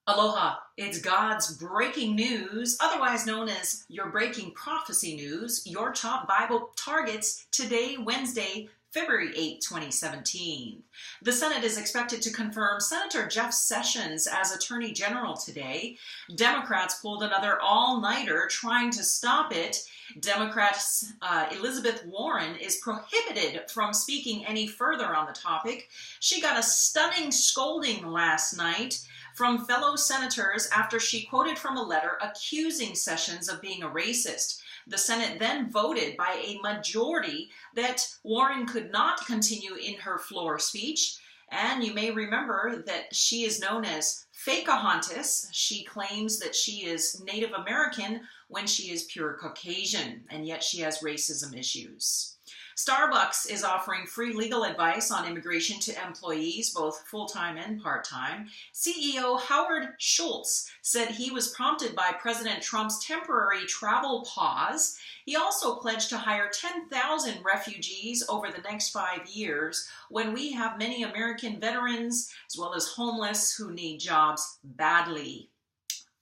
Aloha, it's God's breaking news, otherwise known as your breaking prophecy news, your top Bible targets today, Wednesday, February 8, 2017. The Senate is expected to confirm Senator Jeff Sessions as Attorney General today. Democrats pulled another all-nighter trying to stop it. Democrats Elizabeth Warren is prohibited from speaking any further on the topic. She got a stunning scolding last night from fellow senators after she quoted from a letter accusing Sessions of being a racist. The Senate then voted by a majority that Warren could not continue in her floor speech. And you may remember that she is known as Pocahontas. She claims that she is Native American when she is pure Caucasian, and yet she has racism issues. Starbucks is offering free legal advice on immigration to employees, both full-time and part-time. CEO Howard Schultz said he was prompted by President Trump's temporary travel pause. He also pledged to hire 10,000 refugees over the next 5 years when we have many American veterans as well as homeless who need jobs badly.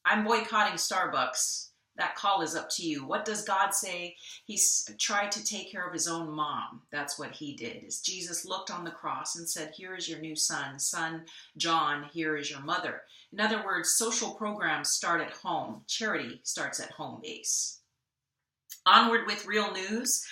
I'm boycotting Starbucks. That call is up to you. What does God say? He's tried to take care of his own mom. That's what he did. As Jesus looked on the cross and said, here is your new son. Son John, here is your mother. In other words, social programs start at home. Charity starts at home base. Onward with real news.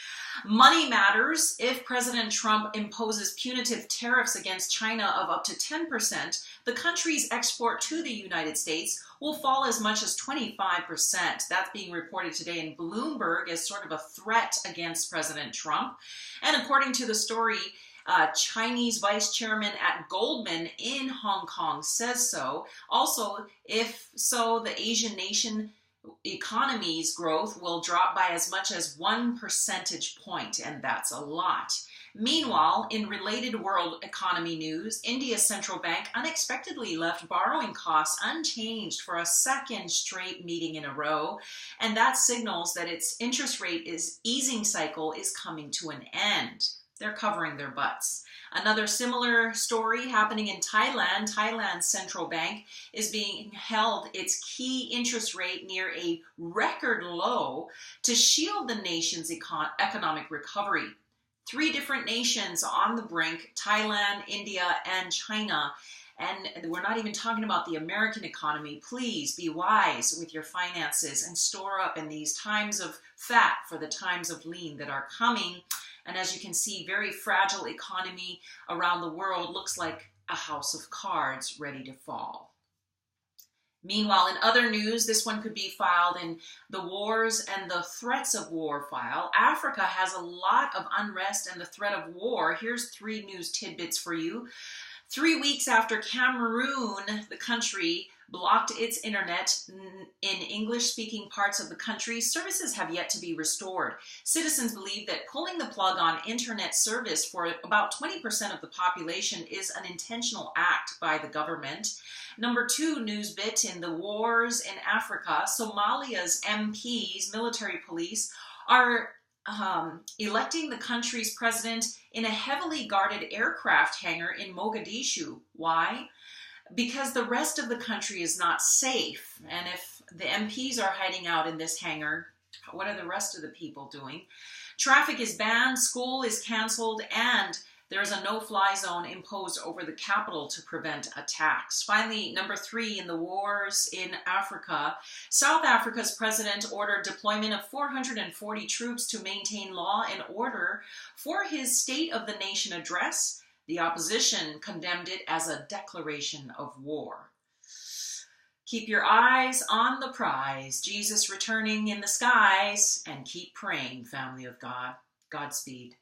Money matters. If President Trump imposes punitive tariffs against China of up to 10%, the country's export to the United States will fall as much as 25%. That's being reported today in Bloomberg as sort of a threat against President Trump. And according to the story, Chinese vice chairman at Goldman in Hong Kong says so. Also, if so, the Asian nation economy's growth will drop by as much as 1 percentage point, and that's a lot. Meanwhile, in related world economy news, India's central bank unexpectedly left borrowing costs unchanged for a second straight meeting in a row, and that signals that its interest rate easing cycle is coming to an end. They're covering their butts. Another similar story happening in Thailand. Thailand's central bank is being held its key interest rate near a record low to shield the nation's economic recovery. 3 different nations on the brink: Thailand, India, and China. And we're not even talking about the American economy. Please be wise with your finances and store up in these times of fat for the times of lean that are coming. And as you can see, very fragile economy around the world, looks like a house of cards ready to fall. Meanwhile, in other news, this one could be filed in the wars and the threats of war file. Africa has a lot of unrest and the threat of war. Here's 3 news tidbits for you. 3 weeks after Cameroon, the country, blocked its internet in English-speaking parts of the country, services have yet to be restored. Citizens believe that pulling the plug on internet service for about 20% of the population is an intentional act by the government. Number 2 news bit: in the wars in Africa, Somalia's MPs, military police, are electing the country's president in a heavily guarded aircraft hangar in Mogadishu. Why? Because the rest of the country is not safe. And if the MPs are hiding out in this hangar, what are the rest of the people doing? Traffic is banned, school is canceled, and there's a no-fly zone imposed over the capital to prevent attacks. Finally, number 3, in the wars in Africa, South Africa's president ordered deployment of 440 troops to maintain law and order. For his State of the Nation address, the opposition condemned it as a declaration of war. Keep your eyes on the prize, Jesus returning in the skies, and keep praying, family of God. Godspeed.